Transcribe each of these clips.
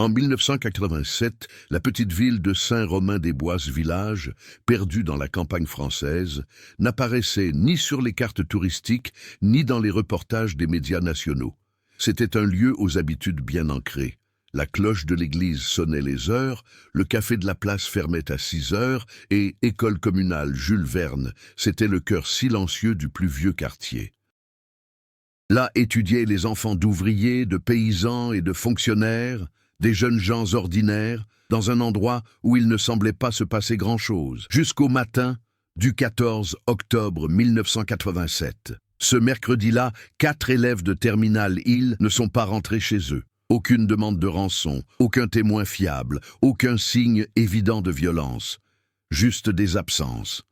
En 1987, la petite ville de Saint-Romain-des-Bois-Village, perdue dans la campagne française, n'apparaissait ni sur les cartes touristiques, ni dans les reportages des médias nationaux. C'était un lieu aux habitudes bien ancrées. La cloche de l'église sonnait les heures, le café de la place fermait à 6 heures et école communale Jules Verne, c'était le cœur silencieux du plus vieux quartier. Là étudiaient les enfants d'ouvriers, de paysans et de fonctionnaires, des jeunes gens ordinaires, dans un endroit où il ne semblait pas se passer grand-chose, jusqu'au matin du 14 octobre 1987. Ce mercredi-là, 4 élèves de Terminal Hill ne sont pas rentrés chez eux. Aucune demande de rançon, aucun témoin fiable, aucun signe évident de violence. Juste des absences,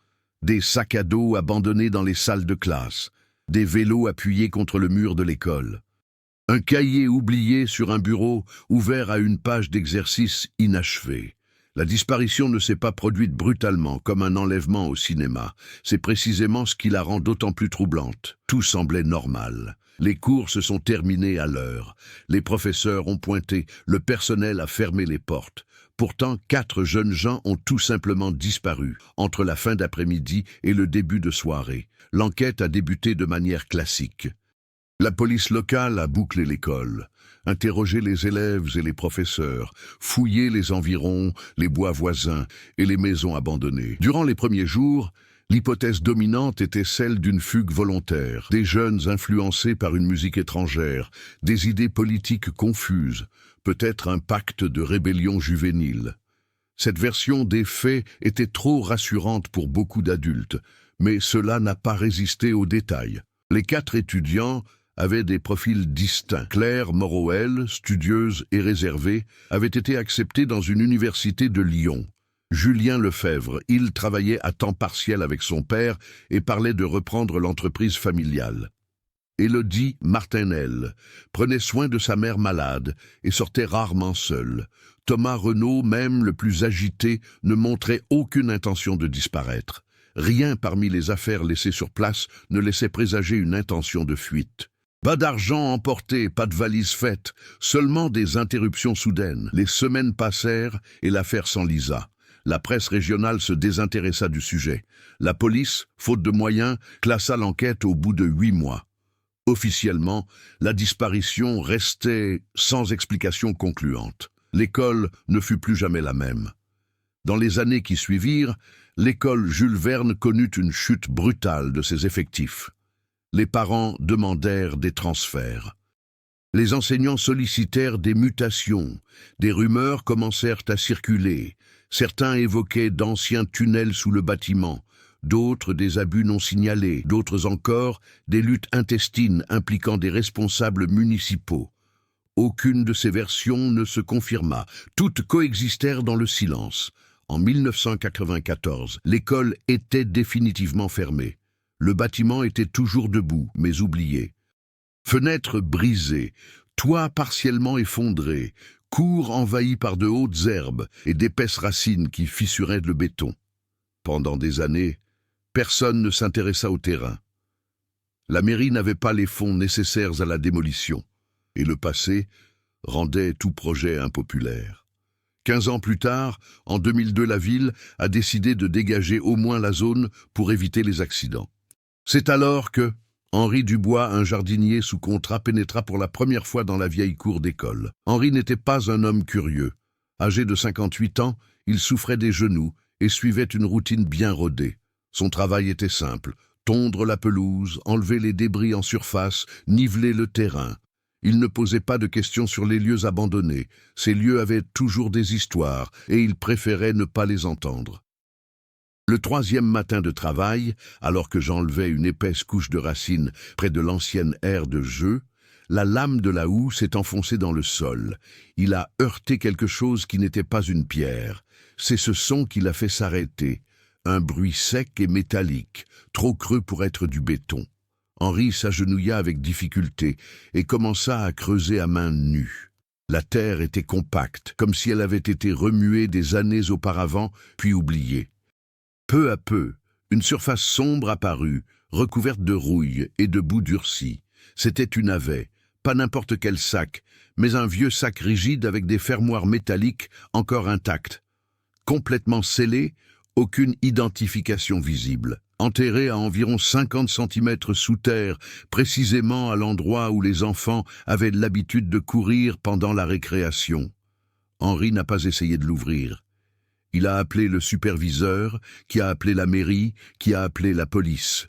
des sacs à dos abandonnés dans les salles de classe, des vélos appuyés contre le mur de l'école. Un cahier oublié sur un bureau ouvert à une page d'exercice inachevée. La disparition ne s'est pas produite brutalement, comme un enlèvement au cinéma. C'est précisément ce qui la rend d'autant plus troublante. Tout semblait normal. Les cours se sont terminés à l'heure. Les professeurs ont pointé, le personnel a fermé les portes. Pourtant, 4 jeunes gens ont tout simplement disparu entre la fin d'après-midi et le début de soirée. L'enquête a débuté de manière classique. La police locale a bouclé l'école, interrogé les élèves et les professeurs, fouillé les environs, les bois voisins et les maisons abandonnées. Durant les premiers jours, l'hypothèse dominante était celle d'une fugue volontaire, des jeunes influencés par une musique étrangère, des idées politiques confuses, peut-être un pacte de rébellion juvénile. Cette version des faits était trop rassurante pour beaucoup d'adultes, mais cela n'a pas résisté aux détails. Les 4 étudiants avaient des profils distincts. Claire Morroel, studieuse et réservée, avait été acceptée dans une université de Lyon. Julien Lefebvre, il travaillait à temps partiel avec son père et parlait de reprendre l'entreprise familiale. Élodie Martinel prenait soin de sa mère malade et sortait rarement seule. Thomas Renaud, même le plus agité, ne montrait aucune intention de disparaître. Rien parmi les affaires laissées sur place ne laissait présager une intention de fuite. Pas d'argent emporté, pas de valise faite, seulement des interruptions soudaines. Les semaines passèrent et l'affaire s'enlisa. La presse régionale se désintéressa du sujet. La police, faute de moyens, classa l'enquête au bout de 8 mois. Officiellement, la disparition restait sans explication concluante. L'école ne fut plus jamais la même. Dans les années qui suivirent, l'école Jules Verne connut une chute brutale de ses effectifs. Les parents demandèrent des transferts. Les enseignants sollicitèrent des mutations. Des rumeurs commencèrent à circuler. Certains évoquaient d'anciens tunnels sous le bâtiment, d'autres des abus non signalés, d'autres encore des luttes intestines impliquant des responsables municipaux. Aucune de ces versions ne se confirma. Toutes coexistèrent dans le silence. En 1994, l'école était définitivement fermée. Le bâtiment était toujours debout, mais oublié. Fenêtres brisées, toit partiellement effondré, cours envahis par de hautes herbes et d'épaisses racines qui fissuraient le béton. Pendant des années, personne ne s'intéressa au terrain. La mairie n'avait pas les fonds nécessaires à la démolition, et le passé rendait tout projet impopulaire. 15 ans plus tard, en 2002, la ville a décidé de dégager au moins la zone pour éviter les accidents. C'est alors que Henri Dubois, un jardinier sous contrat, pénétra pour la première fois dans la vieille cour d'école. Henri n'était pas un homme curieux. Âgé de 58 ans, il souffrait des genoux et suivait une routine bien rodée. Son travail était simple, tondre la pelouse, enlever les débris en surface, niveler le terrain. Il ne posait pas de questions sur les lieux abandonnés. Ces lieux avaient toujours des histoires et il préférait ne pas les entendre. Le 3e matin de travail, alors que j'enlevais une épaisse couche de racines près de l'ancienne aire de jeu, la lame de la houe s'est enfoncée dans le sol. Il a heurté quelque chose qui n'était pas une pierre. C'est ce son qui l'a fait s'arrêter. Un bruit sec et métallique, trop creux pour être du béton. Henri s'agenouilla avec difficulté et commença à creuser à main nue. La terre était compacte, comme si elle avait été remuée des années auparavant, puis oubliée. Peu à peu, une surface sombre apparut, recouverte de rouille et de boue durcie. C'était une ave, pas n'importe quel sac, mais un vieux sac rigide avec des fermoirs métalliques encore intactes. Complètement scellé, aucune identification visible. Enterré à environ 50 cm sous terre, précisément à l'endroit où les enfants avaient l'habitude de courir pendant la récréation. Henri n'a pas essayé de l'ouvrir. Il a appelé le superviseur, qui a appelé la mairie, qui a appelé la police.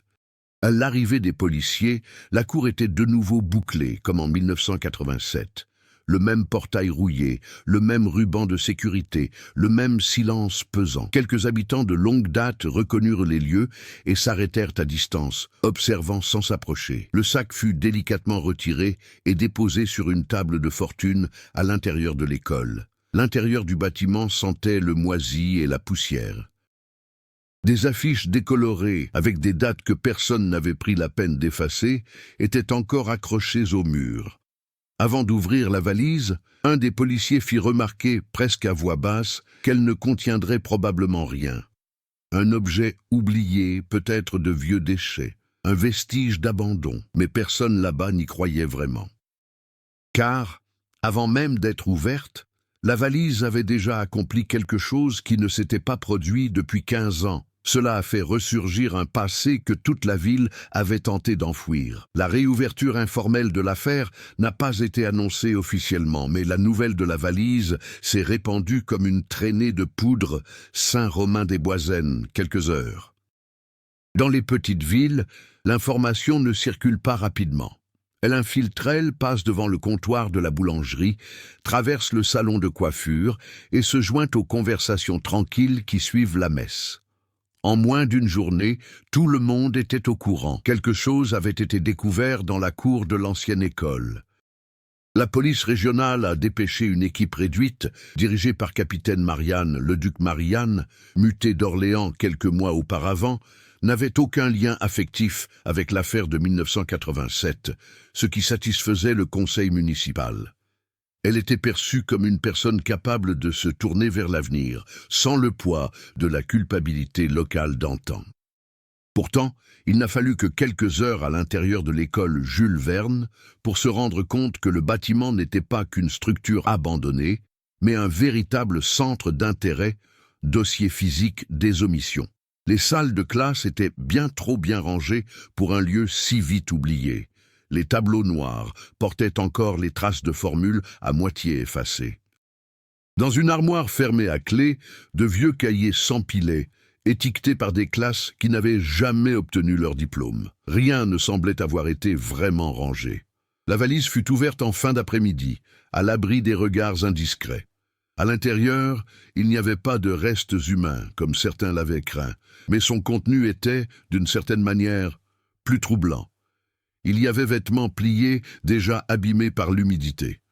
À l'arrivée des policiers, la cour était de nouveau bouclée, comme en 1987. Le même portail rouillé, le même ruban de sécurité, le même silence pesant. Quelques habitants de longue date reconnurent les lieux et s'arrêtèrent à distance, observant sans s'approcher. Le sac fut délicatement retiré et déposé sur une table de fortune à l'intérieur de l'école. L'intérieur du bâtiment sentait le moisi et la poussière. Des affiches décolorées, avec des dates que personne n'avait pris la peine d'effacer, étaient encore accrochées au mur. Avant d'ouvrir la valise, un des policiers fit remarquer, presque à voix basse, qu'elle ne contiendrait probablement rien. Un objet oublié, peut-être de vieux déchets, un vestige d'abandon, mais personne là-bas n'y croyait vraiment. Car, avant même d'être ouverte, la valise avait déjà accompli quelque chose qui ne s'était pas produit depuis 15 ans. Cela a fait ressurgir un passé que toute la ville avait tenté d'enfouir. La réouverture informelle de l'affaire n'a pas été annoncée officiellement, mais la nouvelle de la valise s'est répandue comme une traînée de poudre Saint-Romain-des-Bois, quelques heures. Dans les petites villes, l'information ne circule pas rapidement. Elle infiltrelle, passe devant le comptoir de la boulangerie, traverse le salon de coiffure et se joint aux conversations tranquilles qui suivent la messe. En moins d'une journée, tout le monde était au courant. Quelque chose avait été découvert dans la cour de l'ancienne école. La police régionale a dépêché une équipe réduite, dirigée par capitaine Marianne, le duc Marianne, muté d'Orléans quelques mois auparavant, n'avait aucun lien affectif avec l'affaire de 1987, ce qui satisfaisait le conseil municipal. Elle était perçue comme une personne capable de se tourner vers l'avenir, sans le poids de la culpabilité locale d'antan. Pourtant, il n'a fallu que quelques heures à l'intérieur de l'école Jules Verne pour se rendre compte que le bâtiment n'était pas qu'une structure abandonnée, mais un véritable centre d'intérêt, dossier physique des omissions. Les salles de classe étaient bien trop bien rangées pour un lieu si vite oublié. Les tableaux noirs portaient encore les traces de formules à moitié effacées. Dans une armoire fermée à clé, de vieux cahiers s'empilaient, étiquetés par des classes qui n'avaient jamais obtenu leur diplôme. Rien ne semblait avoir été vraiment rangé. La valise fut ouverte en fin d'après-midi, à l'abri des regards indiscrets. À l'intérieur, il n'y avait pas de restes humains, comme certains l'avaient craint, mais son contenu était, d'une certaine manière, plus troublant. Il y avait vêtements pliés déjà abîmés par l'humidité.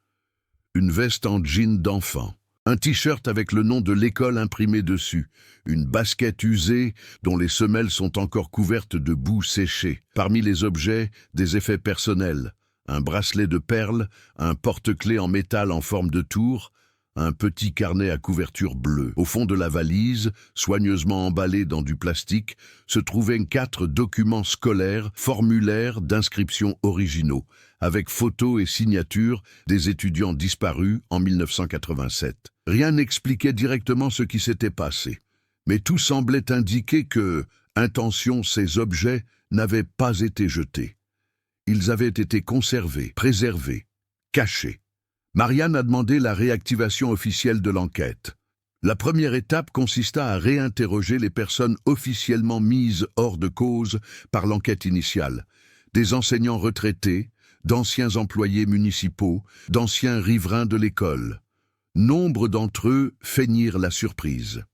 Une veste en jean d'enfant, un t-shirt avec le nom de l'école imprimé dessus, une basket usée dont les semelles sont encore couvertes de boue séchée. Parmi les objets, des effets personnels, un bracelet de perles, un porte-clés en métal en forme de tour, un petit carnet à couverture bleue. Au fond de la valise, soigneusement emballé dans du plastique, se trouvaient 4 documents scolaires, formulaires d'inscription originaux, avec photos et signatures des étudiants disparus en 1987. Rien n'expliquait directement ce qui s'était passé, mais tout semblait indiquer que, intention, ces objets n'avaient pas été jetés. Ils avaient été conservés, préservés, cachés. Marianne a demandé la réactivation officielle de l'enquête. La première étape consista à réinterroger les personnes officiellement mises hors de cause par l'enquête initiale, des enseignants retraités, d'anciens employés municipaux, d'anciens riverains de l'école. Nombre d'entre eux feignirent la surprise.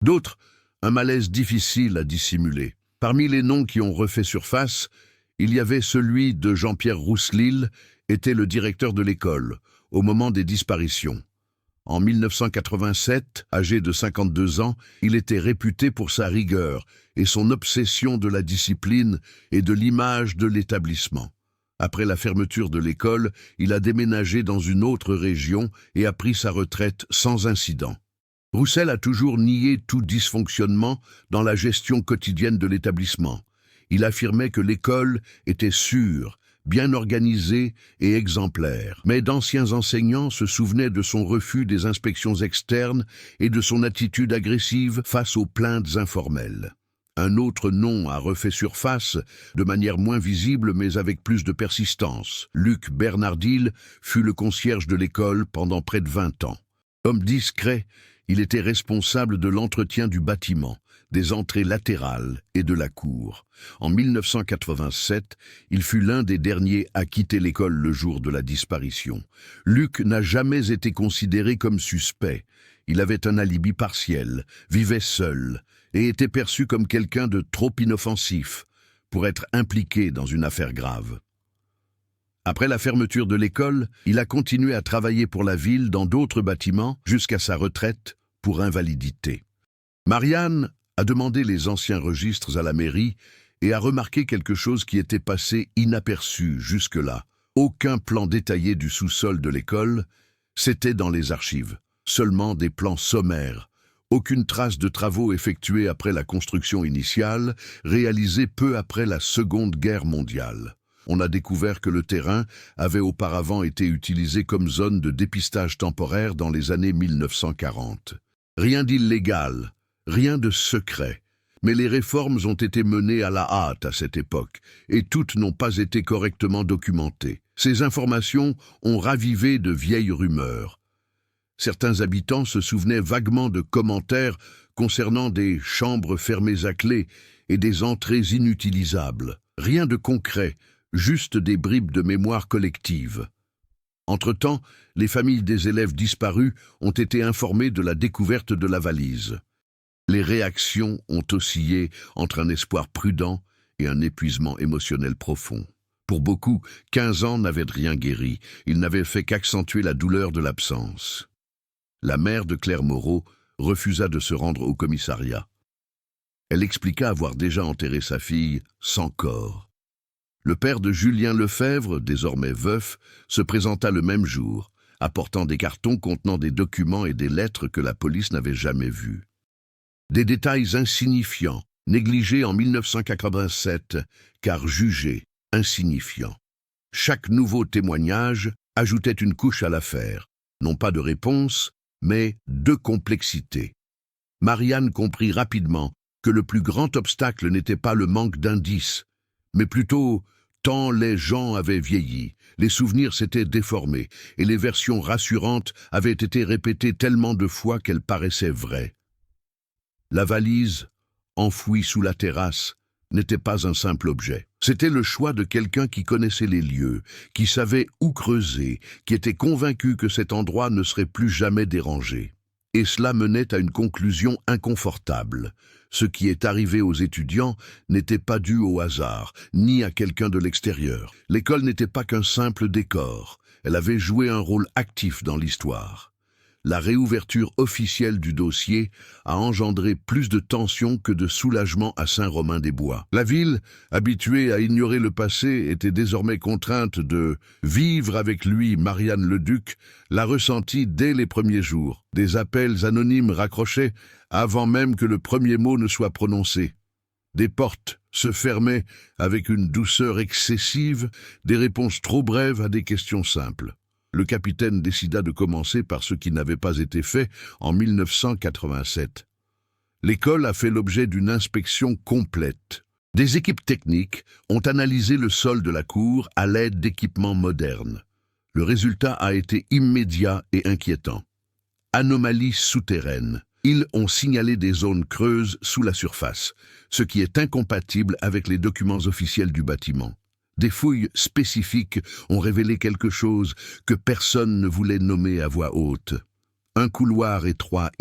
D'autres, un malaise difficile à dissimuler. Parmi les noms qui ont refait surface, il y avait celui de Jean-Pierre Rousselil, était le directeur de l'école, au moment des disparitions. En 1987, âgé de 52 ans, il était réputé pour sa rigueur et son obsession de la discipline et de l'image de l'établissement. Après la fermeture de l'école, il a déménagé dans une autre région et a pris sa retraite sans incident. Roussel a toujours nié tout dysfonctionnement dans la gestion quotidienne de l'établissement. Il affirmait que l'école était sûre, bien organisé et exemplaire. Mais d'anciens enseignants se souvenaient de son refus des inspections externes et de son attitude agressive face aux plaintes informelles. Un autre nom a refait surface, de manière moins visible mais avec plus de persistance. Luc Bernardil fut le concierge de l'école pendant près de 20 ans. Homme discret, il était responsable de l'entretien du bâtiment, des entrées latérales et de la cour. En 1987, il fut l'un des derniers à quitter l'école le jour de la disparition. Luc n'a jamais été considéré comme suspect. Il avait un alibi partiel, vivait seul et était perçu comme quelqu'un de trop inoffensif pour être impliqué dans une affaire grave. Après la fermeture de l'école, il a continué à travailler pour la ville dans d'autres bâtiments jusqu'à sa retraite pour invalidité. Marianne a demandé les anciens registres à la mairie et a remarqué quelque chose qui était passé inaperçu jusque-là. Aucun plan détaillé du sous-sol de l'école, c'était dans les archives. Seulement des plans sommaires. Aucune trace de travaux effectués après la construction initiale, réalisée peu après la Seconde Guerre mondiale. On a découvert que le terrain avait auparavant été utilisé comme zone de dépistage temporaire dans les années 1940. Rien d'illégal, rien de secret, mais les réformes ont été menées à la hâte à cette époque, et toutes n'ont pas été correctement documentées. Ces informations ont ravivé de vieilles rumeurs. Certains habitants se souvenaient vaguement de commentaires concernant des chambres fermées à clé et des entrées inutilisables. Rien de concret, juste des bribes de mémoire collective. Entre-temps, les familles des élèves disparus ont été informées de la découverte de la valise. Les réactions ont oscillé entre un espoir prudent et un épuisement émotionnel profond. Pour beaucoup, 15 ans n'avaient rien guéri, ils n'avaient fait qu'accentuer la douleur de l'absence. La mère de Claire Moreau refusa de se rendre au commissariat. Elle expliqua avoir déjà enterré sa fille sans corps. Le père de Julien Lefebvre, désormais veuf, se présenta le même jour, apportant des cartons contenant des documents et des lettres que la police n'avait jamais vus. Des détails insignifiants, négligés en 1987, car jugés insignifiants. Chaque nouveau témoignage ajoutait une couche à l'affaire, non pas de réponse, mais de complexité. Marianne comprit rapidement que le plus grand obstacle n'était pas le manque d'indices, mais plutôt tant les gens avaient vieilli, les souvenirs s'étaient déformés, et les versions rassurantes avaient été répétées tellement de fois qu'elles paraissaient vraies. La valise, enfouie sous la terrasse, n'était pas un simple objet. C'était le choix de quelqu'un qui connaissait les lieux, qui savait où creuser, qui était convaincu que cet endroit ne serait plus jamais dérangé. Et cela menait à une conclusion inconfortable. Ce qui est arrivé aux étudiants n'était pas dû au hasard, ni à quelqu'un de l'extérieur. L'école n'était pas qu'un simple décor, elle avait joué un rôle actif dans l'histoire. La réouverture officielle du dossier a engendré plus de tension que de soulagement à Saint-Romain-des-Bois. La ville, habituée à ignorer le passé, était désormais contrainte de vivre avec lui. Marianne Leduc l'a ressenti dès les premiers jours. Des appels anonymes raccrochaient avant même que le premier mot ne soit prononcé. Des portes se fermaient avec une douceur excessive, des réponses trop brèves à des questions simples. Le capitaine décida de commencer par ce qui n'avait pas été fait en 1987. L'école a fait l'objet d'une inspection complète. Des équipes techniques ont analysé le sol de la cour à l'aide d'équipements modernes. Le résultat a été immédiat et inquiétant. Anomalies souterraines. Ils ont signalé des zones creuses sous la surface, ce qui est incompatible avec les documents officiels du bâtiment. Des fouilles spécifiques ont révélé quelque chose que personne ne voulait nommer à voix haute. Un couloir étroit,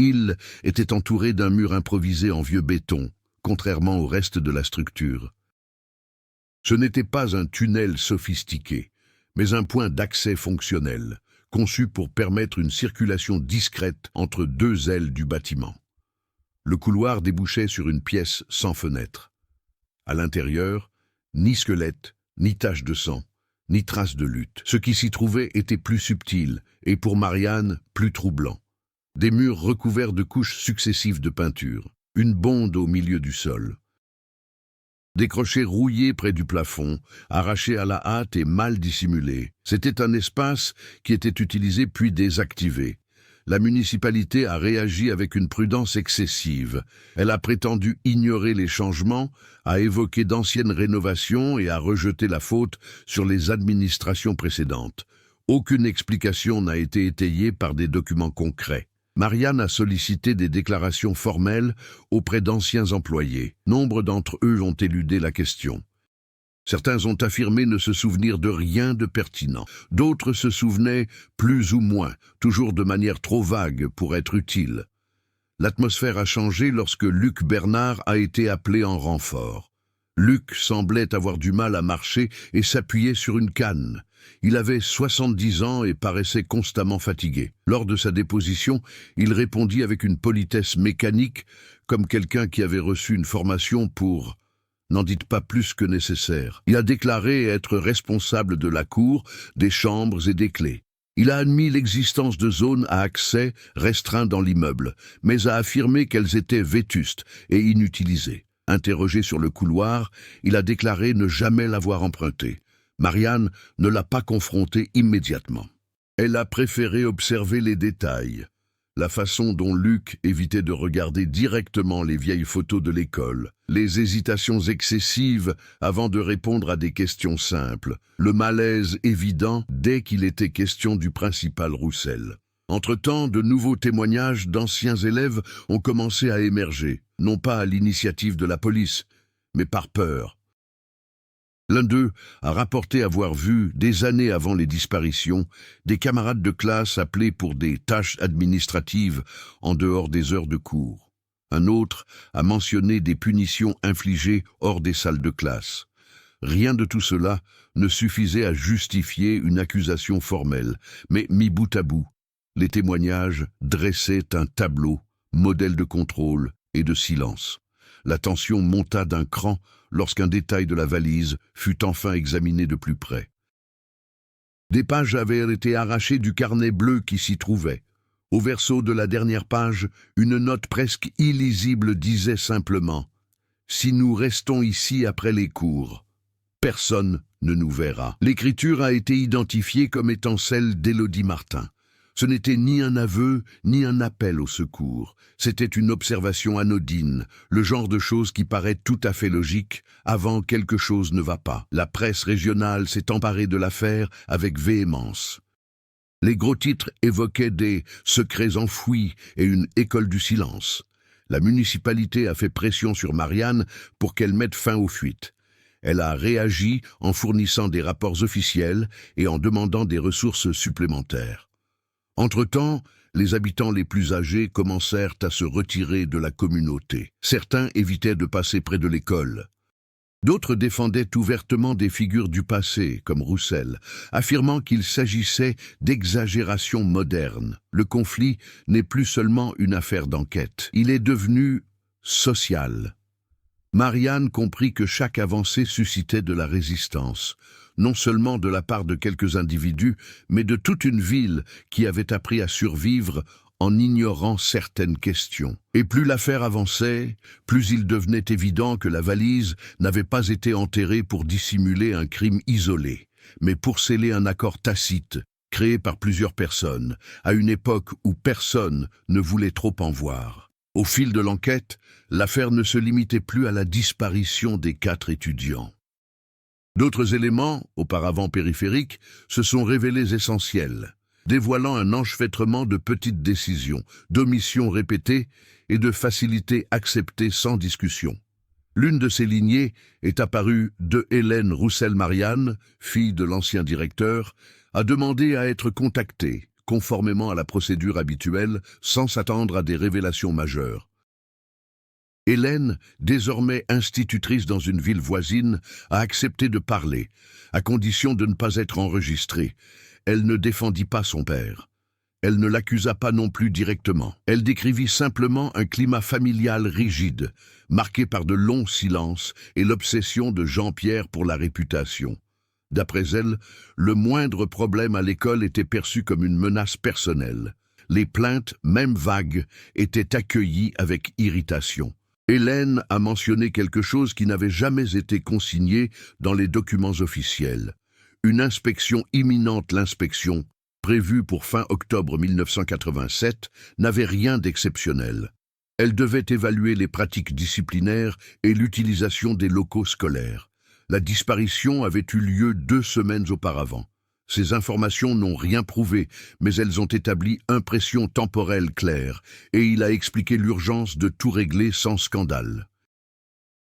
était entouré d'un mur improvisé en vieux béton, contrairement au reste de la structure. Ce n'était pas un tunnel sophistiqué, mais un point d'accès fonctionnel, conçu pour permettre une circulation discrète entre deux ailes du bâtiment. Le couloir débouchait sur une pièce sans fenêtre. À l'intérieur, ni squelette, ni tache de sang, ni trace de lutte. Ce qui s'y trouvait était plus subtil et, pour Marianne, plus troublant. Des murs recouverts de couches successives de peinture, une bonde au milieu du sol. Décrochés rouillés près du plafond, arrachés à la hâte et mal dissimulés. C'était un espace qui était utilisé puis désactivé. La municipalité a réagi avec une prudence excessive. Elle a prétendu ignorer les changements, a évoqué d'anciennes rénovations et a rejeté la faute sur les administrations précédentes. Aucune explication n'a été étayée par des documents concrets. Marianne a sollicité des déclarations formelles auprès d'anciens employés. Nombre d'entre eux ont éludé la question. Certains ont affirmé ne se souvenir de rien de pertinent. D'autres se souvenaient plus ou moins, toujours de manière trop vague pour être utile. L'atmosphère a changé lorsque Luc Bernard a été appelé en renfort. Luc semblait avoir du mal à marcher et s'appuyait sur une canne. Il avait 70 ans et paraissait constamment fatigué. Lors de sa déposition, il répondit avec une politesse mécanique, comme quelqu'un qui avait reçu une formation pour « n'en dites pas plus que nécessaire ». Il a déclaré être responsable de la cour, des chambres et des clés. Il a admis l'existence de zones à accès restreints dans l'immeuble, mais a affirmé qu'elles étaient vétustes et inutilisées. Interrogé sur le couloir, il a déclaré ne jamais l'avoir emprunté. Marianne ne l'a pas confronté immédiatement. Elle a préféré observer les détails. La façon dont Luc évitait de regarder directement les vieilles photos de l'école, les hésitations excessives avant de répondre à des questions simples, le malaise évident dès qu'il était question du principal Roussel. Entre-temps, de nouveaux témoignages d'anciens élèves ont commencé à émerger, non pas à l'initiative de la police, mais par peur. L'un d'eux a rapporté avoir vu, des années avant les disparitions, des camarades de classe appelés pour des tâches administratives en dehors des heures de cours. Un autre a mentionné des punitions infligées hors des salles de classe. Rien de tout cela ne suffisait à justifier une accusation formelle, mais mis bout à bout, les témoignages dressaient un tableau, modèle de contrôle et de silence. La tension monta d'un cran lorsqu'un détail de la valise fut enfin examiné de plus près. Des pages avaient été arrachées du carnet bleu qui s'y trouvait. Au verso de la dernière page, une note presque illisible disait simplement « Si nous restons ici après les cours, personne ne nous verra ». L'écriture a été identifiée comme étant celle d'Élodie Martin. Ce n'était ni un aveu, ni un appel au secours. C'était une observation anodine, le genre de chose qui paraît tout à fait logique avant quelque chose ne va pas. La presse régionale s'est emparée de l'affaire avec véhémence. Les gros titres évoquaient des secrets enfouis et une école du silence. La municipalité a fait pression sur Marianne pour qu'elle mette fin aux fuites. Elle a réagi en fournissant des rapports officiels et en demandant des ressources supplémentaires. Entre-temps, les habitants les plus âgés commencèrent à se retirer de la communauté. Certains évitaient de passer près de l'école. D'autres défendaient ouvertement des figures du passé, comme Roussel, affirmant qu'il s'agissait d'exagérations modernes. Le conflit n'est plus seulement une affaire d'enquête, il est devenu social. Marianne comprit que chaque avancée suscitait de la résistance, non seulement de la part de quelques individus, mais de toute une ville qui avait appris à survivre en ignorant certaines questions. Et plus l'affaire avançait, plus il devenait évident que la valise n'avait pas été enterrée pour dissimuler un crime isolé, mais pour sceller un accord tacite, créé par plusieurs personnes, à une époque où personne ne voulait trop en voir. Au fil de l'enquête, l'affaire ne se limitait plus à la disparition des 4 étudiants. D'autres éléments, auparavant périphériques, se sont révélés essentiels, dévoilant un enchevêtrement de petites décisions, d'omissions répétées et de facilités acceptées sans discussion. L'une de ces lignées est apparue de Hélène Roussel-Marianne, fille de l'ancien directeur, a demandé à être contactée, conformément à la procédure habituelle, sans s'attendre à des révélations majeures. Hélène, désormais institutrice dans une ville voisine, a accepté de parler, à condition de ne pas être enregistrée. Elle ne défendit pas son père. Elle ne l'accusa pas non plus directement. Elle décrivit simplement un climat familial rigide, marqué par de longs silences et l'obsession de Jean-Pierre pour la réputation. D'après elle, le moindre problème à l'école était perçu comme une menace personnelle. Les plaintes, même vagues, étaient accueillies avec irritation. Hélène a mentionné quelque chose qui n'avait jamais été consigné dans les documents officiels. Une inspection imminente, l'inspection, prévue pour fin octobre 1987, n'avait rien d'exceptionnel. Elle devait évaluer les pratiques disciplinaires et l'utilisation des locaux scolaires. La disparition avait eu lieu 2 semaines auparavant. Ces informations n'ont rien prouvé, mais elles ont établi impression temporelle claire, et il a expliqué l'urgence de tout régler sans scandale.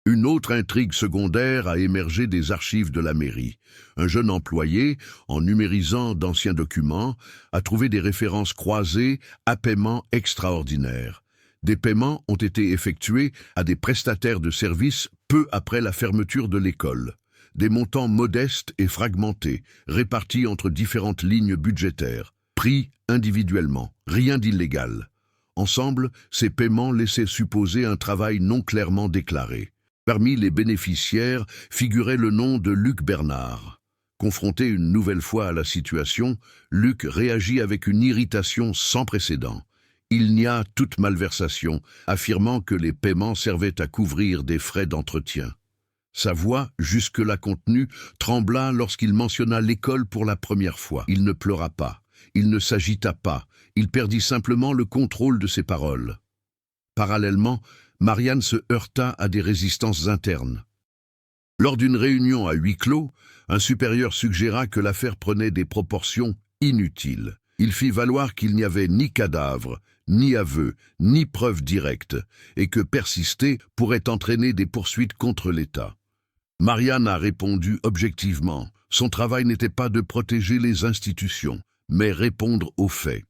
Une autre intrigue secondaire a émergé des archives de la mairie. Un jeune employé, en numérisant d'anciens documents, a trouvé des références croisées à paiements extraordinaires. Des paiements ont été effectués à des prestataires de services peu après la fermeture de l'école. Des montants modestes et fragmentés, répartis entre différentes lignes budgétaires, pris individuellement, rien d'illégal. Ensemble, ces paiements laissaient supposer un travail non clairement déclaré. Parmi les bénéficiaires figurait le nom de Luc Bernard. Confronté une nouvelle fois à la situation, Luc réagit avec une irritation sans précédent. Il nia toute malversation, affirmant que les paiements servaient à couvrir des frais d'entretien. Sa voix, jusque-là contenue, trembla lorsqu'il mentionna l'école pour la première fois. Il ne pleura pas, il ne s'agita pas, il perdit simplement le contrôle de ses paroles. Parallèlement, Marianne se heurta à des résistances internes. Lors d'une réunion à huis clos, un supérieur suggéra que l'affaire prenait des proportions inutiles. Il fit valoir qu'il n'y avait ni cadavre, ni aveu, ni preuve directe, et que persister pourrait entraîner des poursuites contre l'État. Marianne a répondu objectivement. Son travail n'était pas de protéger les institutions, mais répondre aux faits.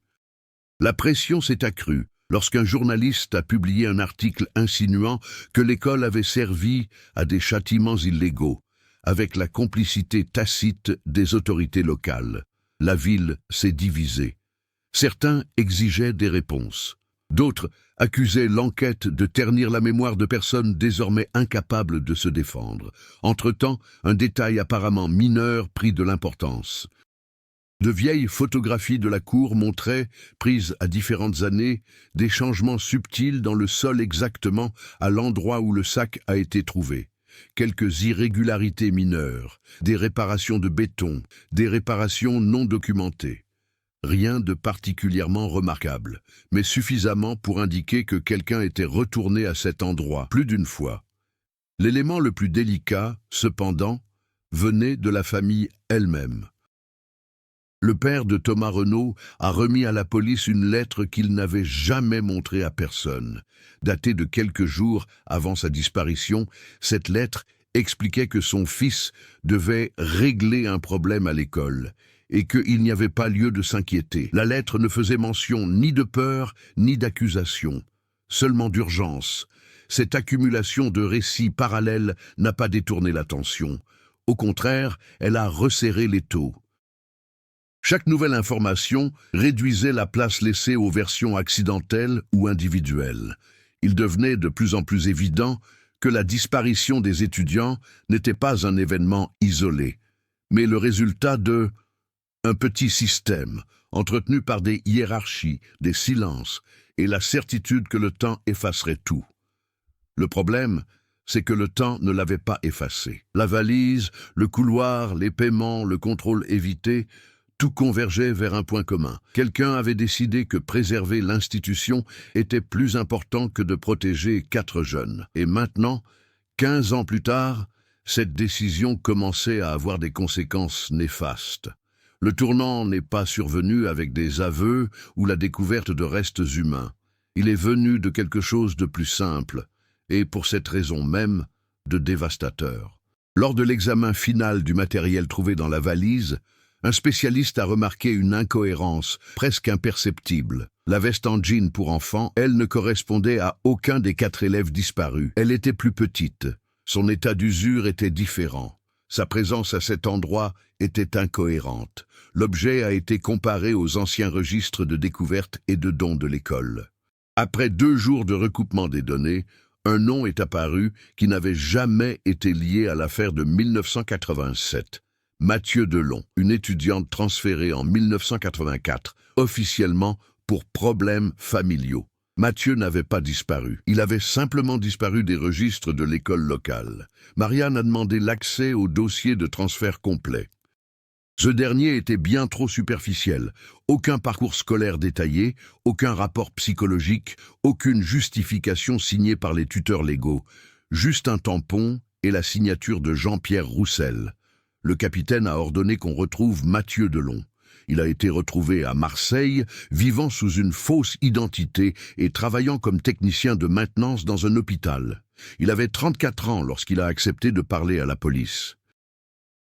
La pression s'est accrue lorsqu'un journaliste a publié un article insinuant que l'école avait servi à des châtiments illégaux, avec la complicité tacite des autorités locales. La ville s'est divisée. Certains exigeaient des réponses. D'autres accusaient l'enquête de ternir la mémoire de personnes désormais incapables de se défendre. Entre-temps, un détail apparemment mineur prit de l'importance. De vieilles photographies de la cour montraient, prises à différentes années, des changements subtils dans le sol exactement à l'endroit où le sac a été trouvé. Quelques irrégularités mineures, des réparations de béton, des réparations non documentées. Rien de particulièrement remarquable, mais suffisamment pour indiquer que quelqu'un était retourné à cet endroit plus d'une fois. L'élément le plus délicat, cependant, venait de la famille elle-même. Le père de Thomas Renaud a remis à la police une lettre qu'il n'avait jamais montrée à personne. Datée de quelques jours avant sa disparition, cette lettre expliquait que son fils devait régler un problème à l'école et qu'il n'y avait pas lieu de s'inquiéter. La lettre ne faisait mention ni de peur ni d'accusation, seulement d'urgence. Cette accumulation de récits parallèles n'a pas détourné l'attention. Au contraire, elle a resserré l'étau. Chaque nouvelle information réduisait la place laissée aux versions accidentelles ou individuelles. Il devenait de plus en plus évident que la disparition des étudiants n'était pas un événement isolé, mais le résultat un petit système, entretenu par des hiérarchies, des silences, et la certitude que le temps effacerait tout. Le problème, c'est que le temps ne l'avait pas effacé. La valise, le couloir, les paiements, le contrôle évité, tout convergeait vers un point commun. Quelqu'un avait décidé que préserver l'institution était plus important que de protéger 4 jeunes. Et maintenant, 15 ans plus tard, cette décision commençait à avoir des conséquences néfastes. Le tournant n'est pas survenu avec des aveux ou la découverte de restes humains. Il est venu de quelque chose de plus simple, et pour cette raison même, de dévastateur. Lors de l'examen final du matériel trouvé dans la valise, un spécialiste a remarqué une incohérence presque imperceptible. La veste en jean pour enfants, elle ne correspondait à aucun des 4 élèves disparus. Elle était plus petite. Son état d'usure était différent. Sa présence à cet endroit était incohérente. L'objet a été comparé aux anciens registres de découverte et de dons de l'école. Après 2 jours de recoupement des données, un nom est apparu qui n'avait jamais été lié à l'affaire de 1987. Mathieu Delon, une étudiante transférée en 1984, officiellement pour problèmes familiaux. Mathieu n'avait pas disparu. Il avait simplement disparu des registres de l'école locale. Marianne a demandé l'accès au dossier de transfert complet. Ce dernier était bien trop superficiel. Aucun parcours scolaire détaillé, aucun rapport psychologique, aucune justification signée par les tuteurs légaux. Juste un tampon et la signature de Jean-Pierre Roussel. Le capitaine a ordonné qu'on retrouve Mathieu Delon. Il a été retrouvé à Marseille, vivant sous une fausse identité et travaillant comme technicien de maintenance dans un hôpital. Il avait 34 ans lorsqu'il a accepté de parler à la police.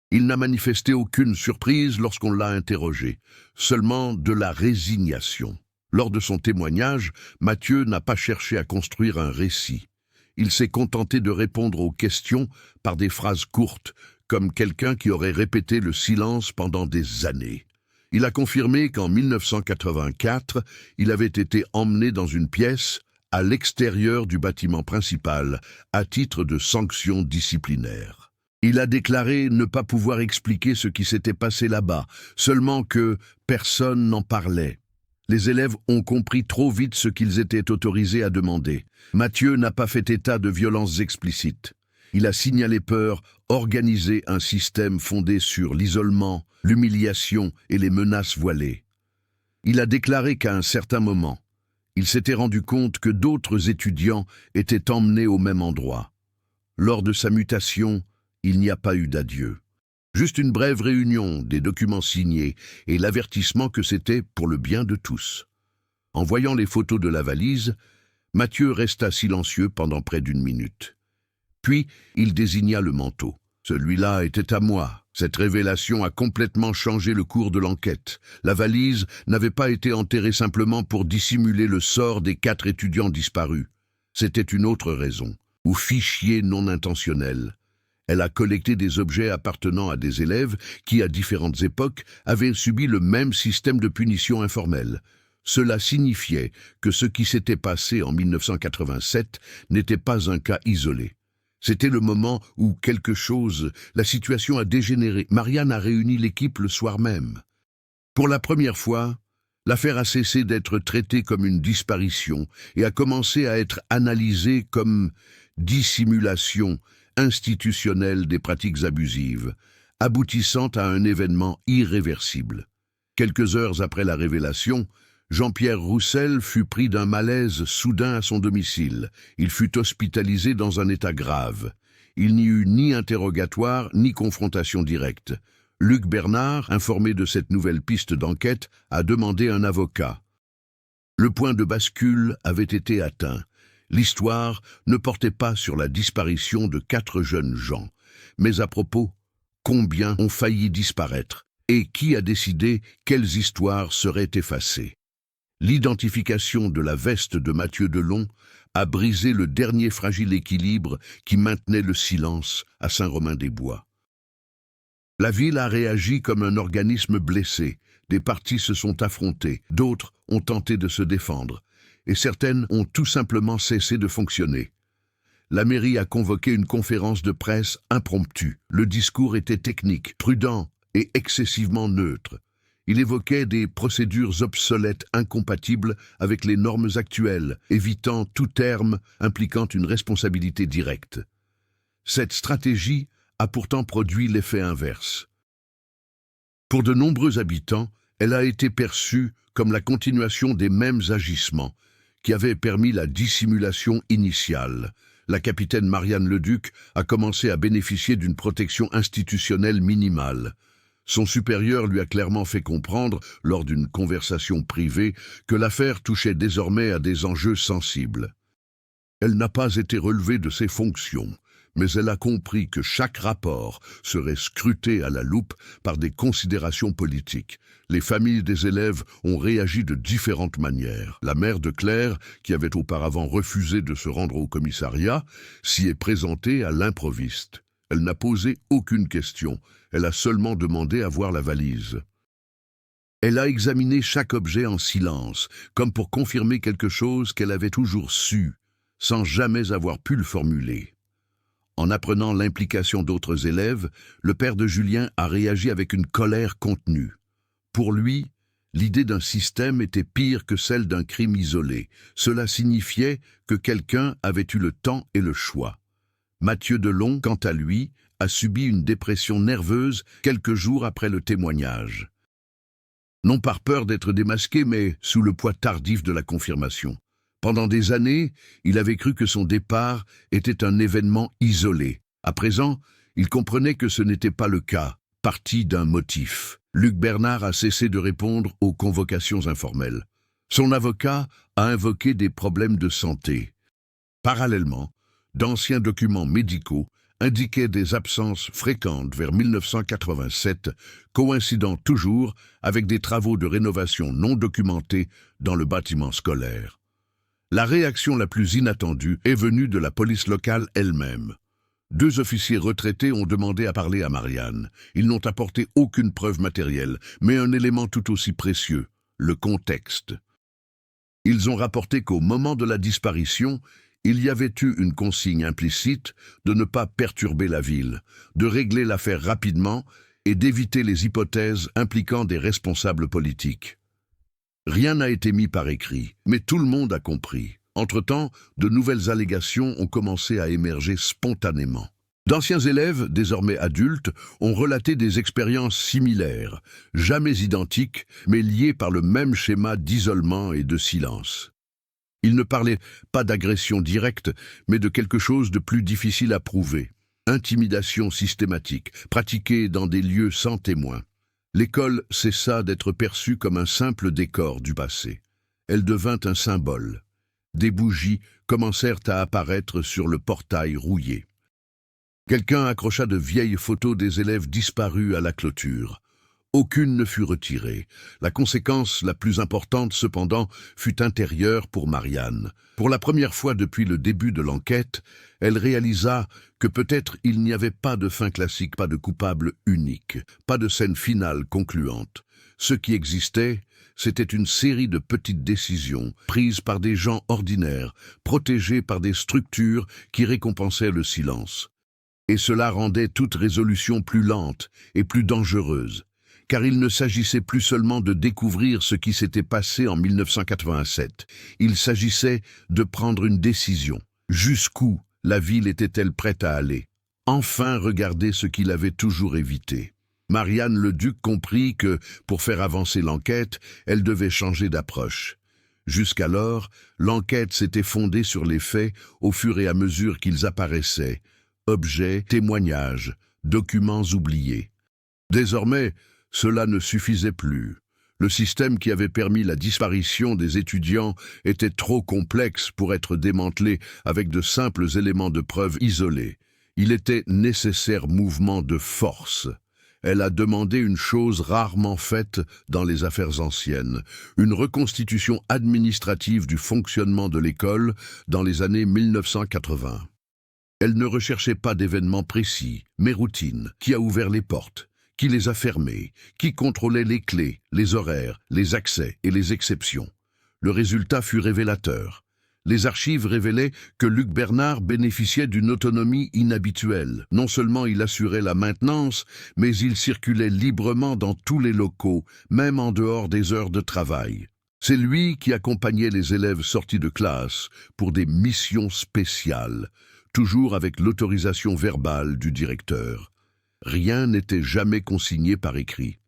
Il n'a manifesté aucune surprise lorsqu'on l'a interrogé, seulement de la résignation. Lors de son témoignage, Mathieu n'a pas cherché à construire un récit. Il s'est contenté de répondre aux questions par des phrases courtes, comme quelqu'un qui aurait répété le silence pendant des années. Il a confirmé qu'en 1984, il avait été emmené dans une pièce à l'extérieur du bâtiment principal, à titre de sanction disciplinaire. Il a déclaré ne pas pouvoir expliquer ce qui s'était passé là-bas, seulement que personne n'en parlait. Les élèves ont compris trop vite ce qu'ils étaient autorisés à demander. Mathieu n'a pas fait état de violences explicites. Il a signalé peur, organisé un système fondé sur l'isolement, l'humiliation et les menaces voilées. Il a déclaré qu'à un certain moment, il s'était rendu compte que d'autres étudiants étaient emmenés au même endroit. Lors de sa mutation, il n'y a pas eu d'adieu. Juste une brève réunion, des documents signés et l'avertissement que c'était pour le bien de tous. En voyant les photos de la valise, Mathieu resta silencieux pendant près d'1 minute. Puis, il désigna le manteau. Celui-là était à moi. Cette révélation a complètement changé le cours de l'enquête. La valise n'avait pas été enterrée simplement pour dissimuler le sort des 4 étudiants disparus. C'était une autre raison, ou fichier non intentionnel. Elle a collecté des objets appartenant à des élèves qui, à différentes époques, avaient subi le même système de punition informelle. Cela signifiait que ce qui s'était passé en 1987 n'était pas un cas isolé. C'était le moment où la situation a dégénéré. Marianne a réuni l'équipe le soir même. Pour la première fois, l'affaire a cessé d'être traitée comme une disparition et a commencé à être analysée comme dissimulation institutionnelle des pratiques abusives, aboutissant à un événement irréversible. Quelques heures après la révélation, Jean-Pierre Roussel fut pris d'un malaise soudain à son domicile. Il fut hospitalisé dans un état grave. Il n'y eut ni interrogatoire ni confrontation directe. Luc Bernard, informé de cette nouvelle piste d'enquête, a demandé un avocat. Le point de bascule avait été atteint. L'histoire ne portait pas sur la disparition de 4 jeunes gens, mais à propos, combien ont failli disparaître et qui a décidé quelles histoires seraient effacées. L'identification de la veste de Mathieu Delon a brisé le dernier fragile équilibre qui maintenait le silence à Saint-Romain-des-Bois. La ville a réagi comme un organisme blessé. Des parties se sont affrontées, d'autres ont tenté de se défendre, et certaines ont tout simplement cessé de fonctionner. La mairie a convoqué une conférence de presse impromptue. Le discours était technique, prudent et excessivement neutre. Il évoquait des procédures obsolètes incompatibles avec les normes actuelles, évitant tout terme impliquant une responsabilité directe. Cette stratégie a pourtant produit l'effet inverse. Pour de nombreux habitants, elle a été perçue comme la continuation des mêmes agissements qui avaient permis la dissimulation initiale. La capitaine Marianne Leduc a commencé à bénéficier d'une protection institutionnelle minimale. Son supérieur lui a clairement fait comprendre, lors d'une conversation privée, que l'affaire touchait désormais à des enjeux sensibles. Elle n'a pas été relevée de ses fonctions, mais elle a compris que chaque rapport serait scruté à la loupe par des considérations politiques. Les familles des élèves ont réagi de différentes manières. La mère de Claire, qui avait auparavant refusé de se rendre au commissariat, s'y est présentée à l'improviste. Elle n'a posé aucune question, elle a seulement demandé à voir la valise. Elle a examiné chaque objet en silence, comme pour confirmer quelque chose qu'elle avait toujours su, sans jamais avoir pu le formuler. En apprenant l'implication d'autres élèves, le père de Julien a réagi avec une colère contenue. Pour lui, L'idée d'un système était pire que celle d'un crime isolé. Cela signifiait que quelqu'un avait eu le temps et le choix. Mathieu Delon, quant à lui, a subi une dépression nerveuse quelques jours après le témoignage. Non par peur d'être démasqué, mais sous le poids tardif de la confirmation. Pendant des années, il avait cru que son départ était un événement isolé. À présent, il comprenait que ce n'était pas le cas, parti d'un motif. Luc Bernard a cessé de répondre aux convocations informelles. Son avocat a invoqué des problèmes de santé. Parallèlement, d'anciens documents médicaux indiquaient des absences fréquentes vers 1987, coïncidant toujours avec des travaux de rénovation non documentés dans le bâtiment scolaire. La réaction la plus inattendue est venue de la police locale elle-même. 2 officiers retraités ont demandé à parler à Marianne. Ils n'ont apporté aucune preuve matérielle, mais un élément tout aussi précieux, le contexte. Ils ont rapporté qu'au moment de la disparition, il y avait eu une consigne implicite de ne pas perturber la ville, de régler l'affaire rapidement et d'éviter les hypothèses impliquant des responsables politiques. Rien n'a été mis par écrit, mais tout le monde a compris. Entre-temps, de nouvelles allégations ont commencé à émerger spontanément. D'anciens élèves, désormais adultes, ont relaté des expériences similaires, jamais identiques, mais liées par le même schéma d'isolement et de silence. Ils ne parlaient pas d'agression directe, mais de quelque chose de plus difficile à prouver. Intimidation systématique, pratiquée dans des lieux sans témoins. L'école cessa d'être perçue comme un simple décor du passé. Elle devint un symbole. Des bougies commencèrent à apparaître sur le portail rouillé. Quelqu'un accrocha de vieilles photos des élèves disparus à la clôture. Aucune ne fut retirée. La conséquence la plus importante, cependant, fut intérieure pour Marianne. Pour la première fois depuis le début de l'enquête, elle réalisa que peut-être il n'y avait pas de fin classique, pas de coupable unique, pas de scène finale concluante. Ce qui existait, c'était une série de petites décisions prises par des gens ordinaires, protégés par des structures qui récompensaient le silence. Et cela rendait toute résolution plus lente et plus dangereuse, car il ne s'agissait plus seulement de découvrir ce qui s'était passé en 1987. Il s'agissait de prendre une décision. Jusqu'où la ville était-elle prête à aller? Enfin regarder ce qu'il avait toujours évité. Marianne Leduc comprit que, pour faire avancer l'enquête, elle devait changer d'approche. Jusqu'alors, l'enquête s'était fondée sur les faits au fur et à mesure qu'ils apparaissaient. Objets, témoignages, documents oubliés. Désormais, cela ne suffisait plus. Le système qui avait permis la disparition des étudiants était trop complexe pour être démantelé avec de simples éléments de preuve isolés. Il était nécessaire mouvement de force. Elle a demandé une chose rarement faite dans les affaires anciennes, une reconstitution administrative du fonctionnement de l'école dans les années 1980. Elle ne recherchait pas d'événements précis, mais routine, qui a ouvert les portes, qui les a fermées, qui contrôlait les clés, les horaires, les accès et les exceptions. Le résultat fut révélateur. Les archives révélaient que Luc Bernard bénéficiait d'une autonomie inhabituelle. Non seulement il assurait la maintenance, mais il circulait librement dans tous les locaux, même en dehors des heures de travail. C'est lui qui accompagnait les élèves sortis de classe pour des missions spéciales, toujours avec l'autorisation verbale du directeur. Rien n'était jamais consigné par écrit.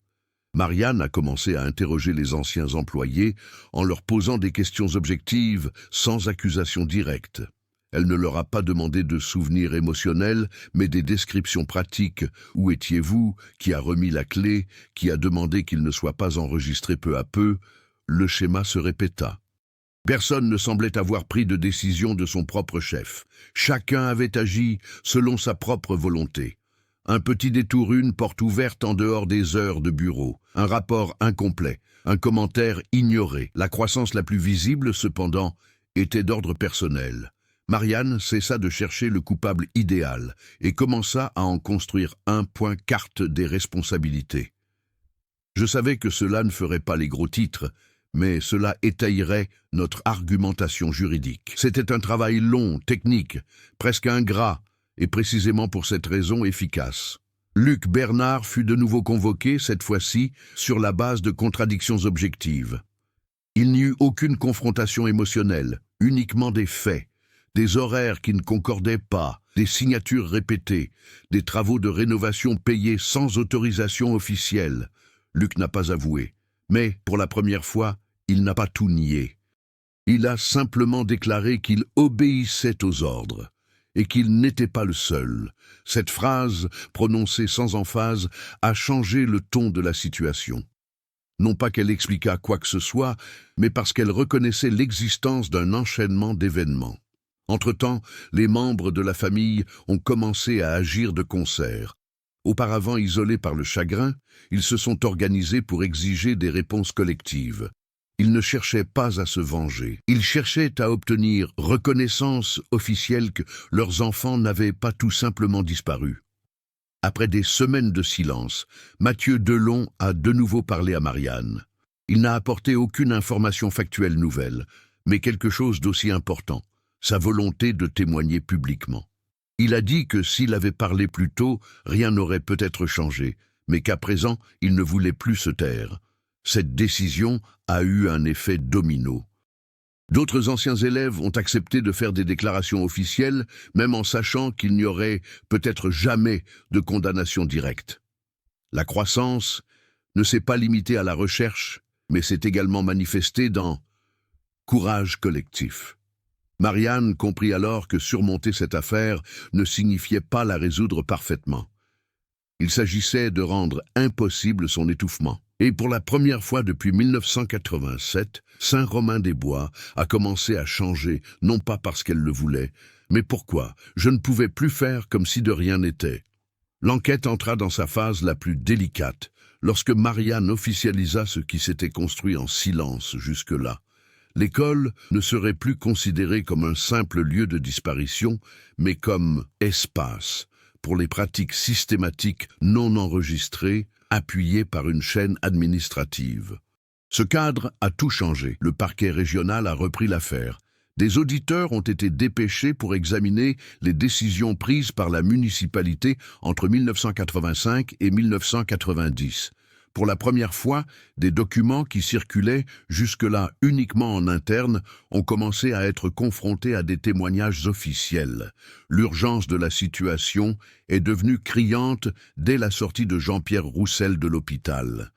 Marianne a commencé à interroger les anciens employés en leur posant des questions objectives, sans accusation directe. Elle ne leur a pas demandé de souvenirs émotionnels, mais des descriptions pratiques. Où étiez-vous? Qui a remis la clé? Qui a demandé qu'il ne soit pas enregistré peu à peu? Le schéma se répéta. Personne ne semblait avoir pris de décision de son propre chef. Chacun avait agi selon sa propre volonté. Un petit détour, une porte ouverte en dehors des heures de bureau, un rapport incomplet, un commentaire ignoré. La croissance la plus visible, cependant, était d'ordre personnel. Marianne cessa de chercher le coupable idéal et commença à en construire un point carte des responsabilités. Je savais que cela ne ferait pas les gros titres, mais cela étayerait notre argumentation juridique. C'était un travail long, technique, presque ingrat, et précisément pour cette raison efficace. Luc Bernard fut de nouveau convoqué, cette fois-ci, sur la base de contradictions objectives. Il n'y eut aucune confrontation émotionnelle, uniquement des faits, des horaires qui ne concordaient pas, des signatures répétées, des travaux de rénovation payés sans autorisation officielle. Luc n'a pas avoué, mais, pour la première fois, il n'a pas tout nié. Il a simplement déclaré qu'il obéissait aux ordres, et qu'il n'était pas le seul. Cette phrase, prononcée sans emphase, a changé le ton de la situation. Non pas qu'elle expliquât quoi que ce soit, mais parce qu'elle reconnaissait l'existence d'un enchaînement d'événements. Entre-temps, les membres de la famille ont commencé à agir de concert. Auparavant isolés par le chagrin, ils se sont organisés pour exiger des réponses collectives. Ils ne cherchaient pas à se venger. Ils cherchaient à obtenir reconnaissance officielle que leurs enfants n'avaient pas tout simplement disparu. Après des semaines de silence, Mathieu Delon a de nouveau parlé à Marianne. Il n'a apporté aucune information factuelle nouvelle, mais quelque chose d'aussi important, sa volonté de témoigner publiquement. Il a dit que s'il avait parlé plus tôt, rien n'aurait peut-être changé, mais qu'à présent, il ne voulait plus se taire. Cette décision a eu un effet domino. D'autres anciens élèves ont accepté de faire des déclarations officielles, même en sachant qu'il n'y aurait peut-être jamais de condamnation directe. La croissance ne s'est pas limitée à la recherche, mais s'est également manifestée dans courage collectif. Marianne comprit alors que surmonter cette affaire ne signifiait pas la résoudre parfaitement. Il s'agissait de rendre impossible son étouffement. Et pour la première fois depuis 1987, Saint-Romain-des-Bois a commencé à changer, non pas parce qu'elle le voulait, mais pourquoi je ne pouvais plus faire comme si de rien n'était. L'enquête entra dans sa phase la plus délicate, lorsque Marianne officialisa ce qui s'était construit en silence jusque-là. L'école ne serait plus considérée comme un simple lieu de disparition, mais comme espace pour les pratiques systématiques non enregistrées, appuyé par une chaîne administrative. Ce cadre a tout changé. Le parquet régional a repris l'affaire. Des auditeurs ont été dépêchés pour examiner les décisions prises par la municipalité entre 1985 et 1990. Pour la première fois, des documents qui circulaient jusque-là uniquement en interne ont commencé à être confrontés à des témoignages officiels. L'urgence de la situation est devenue criante dès la sortie de Jean-Pierre Roussel de l'hôpital.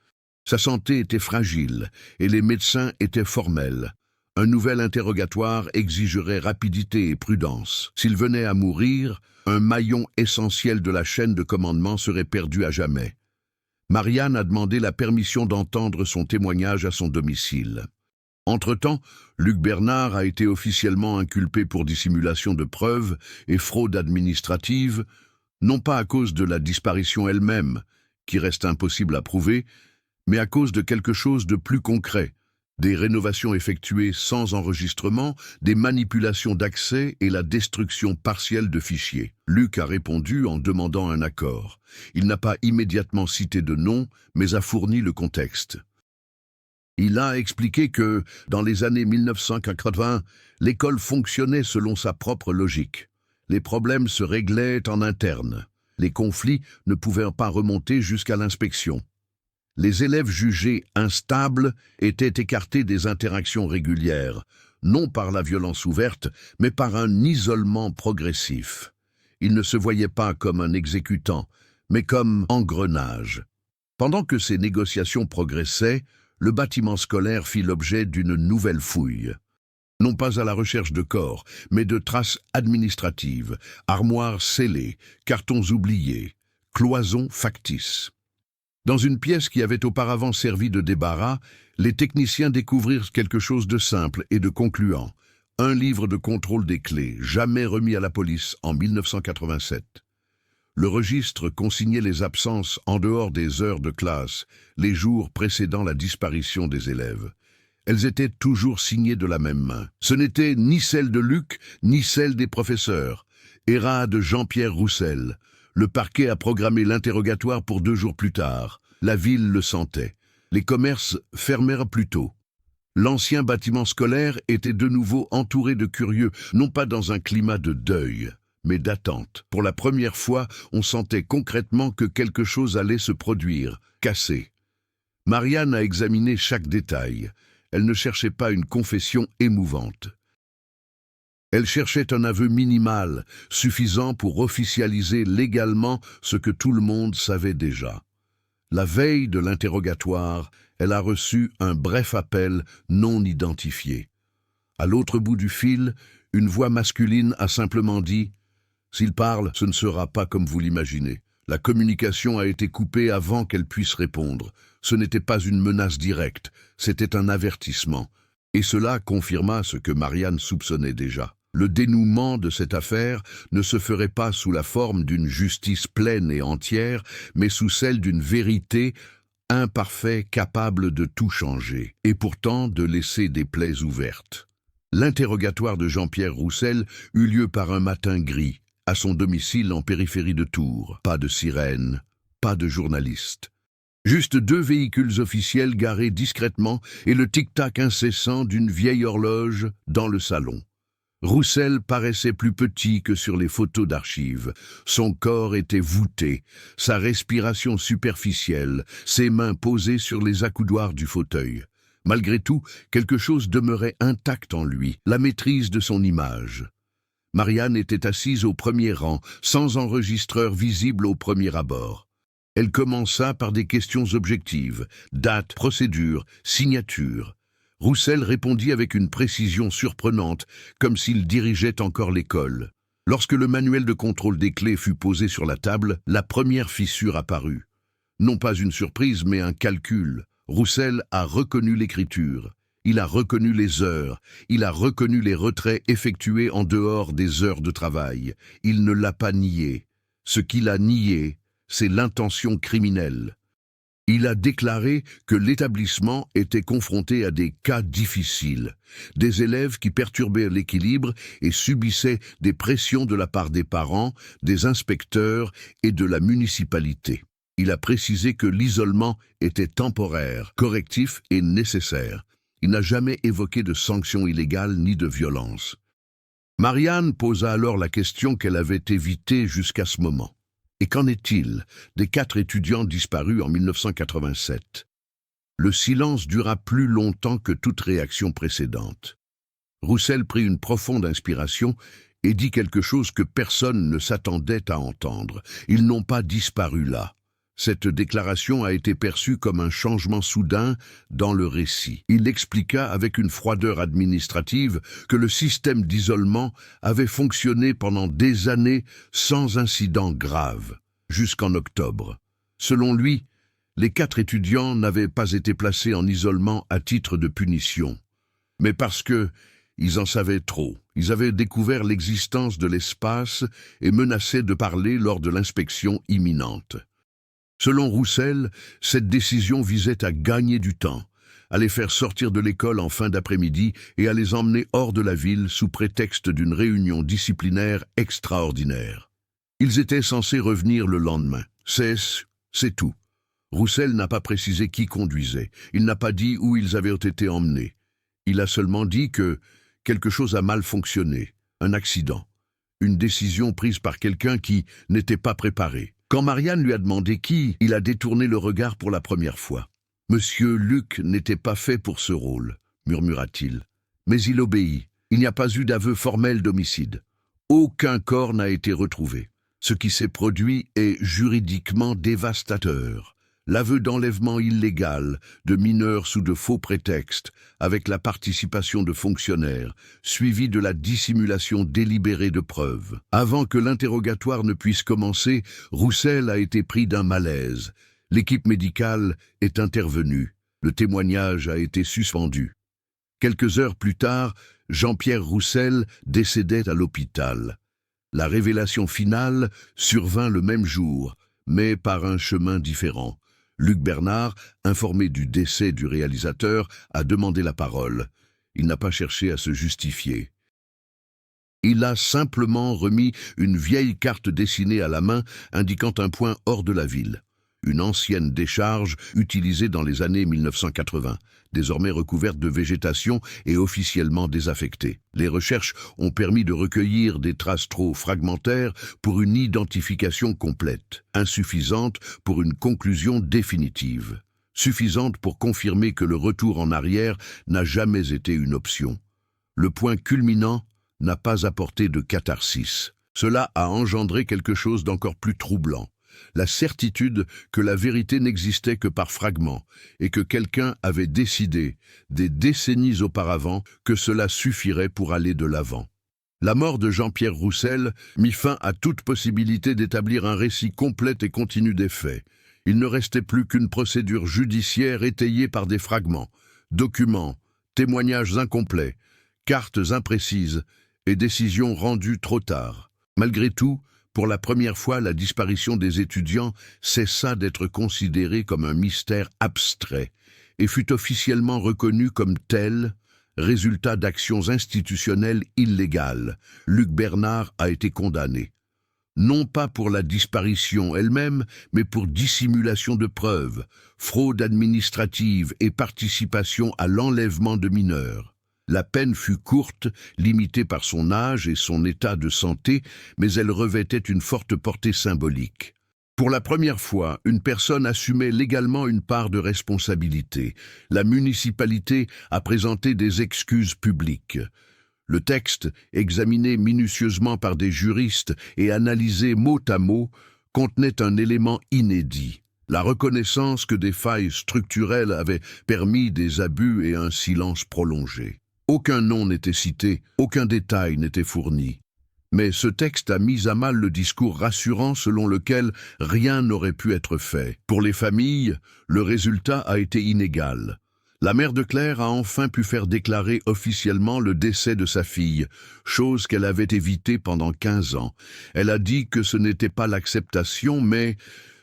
Sa santé était fragile et les médecins étaient formels. Un nouvel interrogatoire exigerait rapidité et prudence. S'il venait à mourir, un maillon essentiel de la chaîne de commandement serait perdu à jamais. Marianne a demandé la permission d'entendre son témoignage à son domicile. Entre-temps, Luc Bernard a été officiellement inculpé pour dissimulation de preuves et fraude administrative, non pas à cause de la disparition elle-même, qui reste impossible à prouver, mais à cause de quelque chose de plus concret, des rénovations effectuées sans enregistrement, des manipulations d'accès et la destruction partielle de fichiers. Luc a répondu en demandant un accord. Il n'a pas immédiatement cité de nom, mais a fourni le contexte. Il a expliqué que, dans les années 1980, l'école fonctionnait selon sa propre logique. Les problèmes se réglaient en interne. Les conflits ne pouvaient pas remonter jusqu'à l'inspection. Les élèves jugés instables étaient écartés des interactions régulières, non par la violence ouverte, mais par un isolement progressif. Ils ne se voyaient pas comme un exécutant, mais comme engrenage. Pendant que ces négociations progressaient, le bâtiment scolaire fit l'objet d'une nouvelle fouille. Non pas à la recherche de corps, mais de traces administratives, armoires scellées, cartons oubliés, cloisons factices. Dans une pièce qui avait auparavant servi de débarras, les techniciens découvrirent quelque chose de simple et de concluant. Un livre de contrôle des clés, jamais remis à la police en 1987. Le registre consignait les absences en dehors des heures de classe, les jours précédant la disparition des élèves. Elles étaient toujours signées de la même main. Ce n'était ni celle de Luc, ni celle des professeurs. Errata de Jean-Pierre Roussel. Le parquet a programmé l'interrogatoire pour 2 jours plus tard. La ville le sentait. Les commerces fermèrent plus tôt. L'ancien bâtiment scolaire était de nouveau entouré de curieux, non pas dans un climat de deuil, mais d'attente. Pour la première fois, on sentait concrètement que quelque chose allait se produire, casser. Marianne a examiné chaque détail. Elle ne cherchait pas une confession émouvante. Elle cherchait un aveu minimal, suffisant pour officialiser légalement ce que tout le monde savait déjà. La veille de l'interrogatoire, elle a reçu un bref appel non identifié. À l'autre bout du fil, une voix masculine a simplement dit « S'il parle, ce ne sera pas comme vous l'imaginez. » La communication a été coupée avant qu'elle puisse répondre. Ce n'était pas une menace directe, c'était un avertissement. Et cela confirma ce que Marianne soupçonnait déjà. Le dénouement de cette affaire ne se ferait pas sous la forme d'une justice pleine et entière, mais sous celle d'une vérité imparfaite capable de tout changer, et pourtant de laisser des plaies ouvertes. L'interrogatoire de Jean-Pierre Roussel eut lieu par un matin gris, à son domicile en périphérie de Tours. Pas de sirène, pas de journalistes. Juste 2 véhicules officiels garés discrètement et le tic-tac incessant d'une vieille horloge dans le salon. Roussel paraissait plus petit que sur les photos d'archives. Son corps était voûté, sa respiration superficielle, ses mains posées sur les accoudoirs du fauteuil. Malgré tout, quelque chose demeurait intact en lui, la maîtrise de son image. Marianne était assise au premier rang, sans enregistreur visible au premier abord. Elle commença par des questions objectives, date, procédure, signature. Roussel répondit avec une précision surprenante, comme s'il dirigeait encore l'école. Lorsque le manuel de contrôle des clés fut posé sur la table, la première fissure apparut. Non pas une surprise, mais un calcul. Roussel a reconnu l'écriture. Il a reconnu les heures. Il a reconnu les retraits effectués en dehors des heures de travail. Il ne l'a pas nié. Ce qu'il a nié, c'est l'intention criminelle. Il a déclaré que l'établissement était confronté à des cas difficiles, des élèves qui perturbaient l'équilibre et subissaient des pressions de la part des parents, des inspecteurs et de la municipalité. Il a précisé que l'isolement était temporaire, correctif et nécessaire. Il n'a jamais évoqué de sanctions illégales ni de violence. Marianne posa alors la question qu'elle avait évitée jusqu'à ce moment. Et qu'en est-il des 4 étudiants disparus en 1987 ? Le silence dura plus longtemps que toute réaction précédente. Roussel prit une profonde inspiration et dit quelque chose que personne ne s'attendait à entendre. Ils n'ont pas disparu là. Cette déclaration a été perçue comme un changement soudain dans le récit. Il expliqua avec une froideur administrative que le système d'isolement avait fonctionné pendant des années sans incident grave, jusqu'en octobre. Selon lui, les 4 étudiants n'avaient pas été placés en isolement à titre de punition, mais parce que ils en savaient trop. Ils avaient découvert l'existence de l'espace et menaçaient de parler lors de l'inspection imminente. Selon Roussel, cette décision visait à gagner du temps, à les faire sortir de l'école en fin d'après-midi et à les emmener hors de la ville sous prétexte d'une réunion disciplinaire extraordinaire. Ils étaient censés revenir le lendemain. C'est tout. Roussel n'a pas précisé qui conduisait. Il n'a pas dit où ils avaient été emmenés. Il a seulement dit que quelque chose a mal fonctionné, un accident, une décision prise par quelqu'un qui n'était pas préparé. Quand Marianne lui a demandé qui, il a détourné le regard pour la première fois. « Monsieur Luc n'était pas fait pour ce rôle », murmura-t-il. Mais il obéit. Il n'y a pas eu d'aveu formel d'homicide. Aucun corps n'a été retrouvé. Ce qui s'est produit est juridiquement dévastateur. L'aveu d'enlèvement illégal de mineurs sous de faux prétextes, avec la participation de fonctionnaires, suivi de la dissimulation délibérée de preuves. Avant que l'interrogatoire ne puisse commencer, Roussel a été pris d'un malaise. L'équipe médicale est intervenue. Le témoignage a été suspendu. Quelques heures plus tard, Jean-Pierre Roussel décédait à l'hôpital. La révélation finale survint le même jour, mais par un chemin différent. Luc Bernard, informé du décès du réalisateur, a demandé la parole. Il n'a pas cherché à se justifier. Il a simplement remis une vieille carte dessinée à la main indiquant un point hors de la ville. une ancienne décharge utilisée dans les années 1980, désormais recouverte de végétation et officiellement désaffectée. Les recherches ont permis de recueillir des traces trop fragmentaires pour une identification complète, insuffisante pour une conclusion définitive, suffisante pour confirmer que le retour en arrière n'a jamais été une option. Le point culminant n'a pas apporté de catharsis. Cela a engendré quelque chose d'encore plus troublant. La certitude que la vérité n'existait que par fragments et que quelqu'un avait décidé, des décennies auparavant, que cela suffirait pour aller de l'avant. La mort de Jean-Pierre Roussel mit fin à toute possibilité d'établir un récit complet et continu des faits. Il ne restait plus qu'une procédure judiciaire étayée par des fragments, documents, témoignages incomplets, cartes imprécises et décisions rendues trop tard. Malgré tout, pour la première fois, la disparition des étudiants cessa d'être considérée comme un mystère abstrait et fut officiellement reconnue comme tel, résultat d'actions institutionnelles illégales. Luc Bernard a été condamné. Non pas pour la disparition elle-même, mais pour dissimulation de preuves, fraude administrative et participation à l'enlèvement de mineurs. La peine fut courte, limitée par son âge et son état de santé, mais elle revêtait une forte portée symbolique. Pour la première fois, une personne assumait légalement une part de responsabilité. La municipalité a présenté des excuses publiques. Le texte, examiné minutieusement par des juristes et analysé mot à mot, contenait un élément inédit. La reconnaissance que des failles structurelles avaient permis des abus et un silence prolongé. Aucun nom n'était cité, aucun détail n'était fourni. Mais ce texte a mis à mal le discours rassurant selon lequel rien n'aurait pu être fait. Pour les familles, le résultat a été inégal. La mère de Claire a enfin pu faire déclarer officiellement le décès de sa fille, chose qu'elle avait évitée pendant 15 ans. Elle a dit que ce n'était pas l'acceptation, mais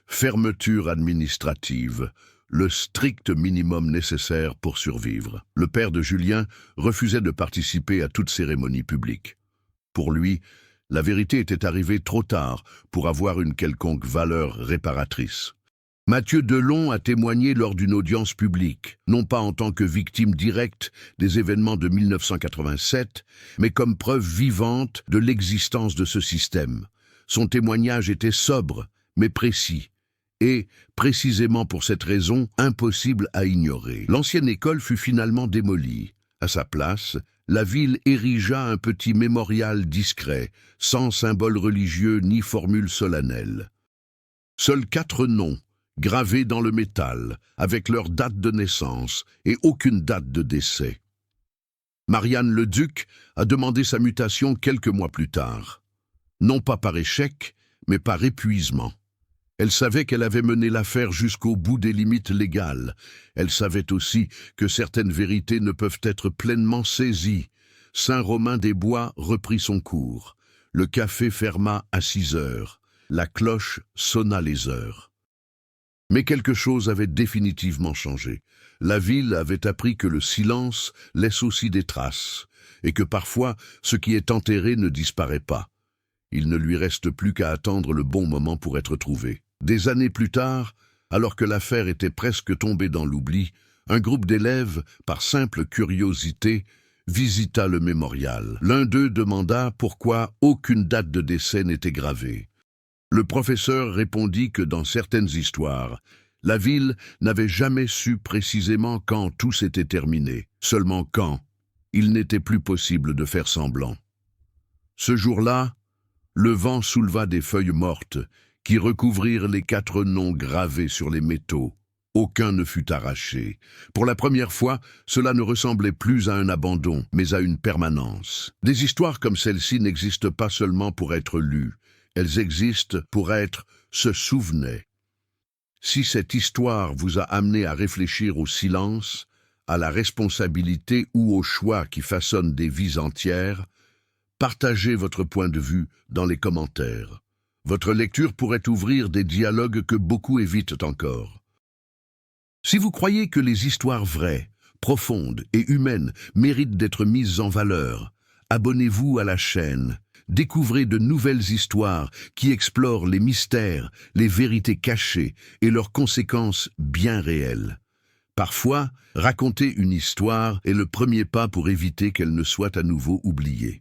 fermeture administrative. Le strict minimum nécessaire pour survivre. Le père de Julien refusait de participer à toute cérémonie publique. Pour lui, la vérité était arrivée trop tard pour avoir une quelconque valeur réparatrice. Mathieu Delon a témoigné lors d'une audience publique, non pas en tant que victime directe des événements de 1987, mais comme preuve vivante de l'existence de ce système. Son témoignage était sobre, mais précis. Et, précisément pour cette raison, impossible à ignorer. L'ancienne école fut finalement démolie. À sa place, la ville érigea un petit mémorial discret, sans symbole religieux ni formule solennelle. Seuls 4 noms, gravés dans le métal, avec leur date de naissance et aucune date de décès. Marianne Leduc a demandé sa mutation quelques mois plus tard. Non pas par échec, mais par épuisement. Elle savait qu'elle avait mené l'affaire jusqu'au bout des limites légales. Elle savait aussi que certaines vérités ne peuvent être pleinement saisies. Saint-Romain-des-Bois reprit son cours. Le café ferma à 6 heures. La cloche sonna les heures. Mais quelque chose avait définitivement changé. La ville avait appris que le silence laisse aussi des traces, et que parfois ce qui est enterré ne disparaît pas. Il ne lui reste plus qu'à attendre le bon moment pour être trouvé. Des années plus tard, alors que l'affaire était presque tombée dans l'oubli, un groupe d'élèves, par simple curiosité, visita le mémorial. L'un d'eux demanda pourquoi aucune date de décès n'était gravée. Le professeur répondit que dans certaines histoires, la ville n'avait jamais su précisément quand tout s'était terminé. Seulement quand, il n'était plus possible de faire semblant. Ce jour-là, le vent souleva des feuilles mortes qui recouvrirent les 4 noms gravés sur les métaux. Aucun ne fut arraché. Pour la première fois, cela ne ressemblait plus à un abandon, mais à une permanence. Des histoires comme celle-ci n'existent pas seulement pour être lues, elles existent pour être se souvenaient. Si cette histoire vous a amené à réfléchir au silence, à la responsabilité ou au choix qui façonnent des vies entières, partagez votre point de vue dans les commentaires. Votre lecture pourrait ouvrir des dialogues que beaucoup évitent encore. Si vous croyez que les histoires vraies, profondes et humaines méritent d'être mises en valeur, abonnez-vous à la chaîne, Découvrez de nouvelles histoires qui explorent les mystères, les vérités cachées et leurs conséquences bien réelles. Parfois, raconter une histoire est le premier pas pour éviter qu'elle ne soit à nouveau oubliée.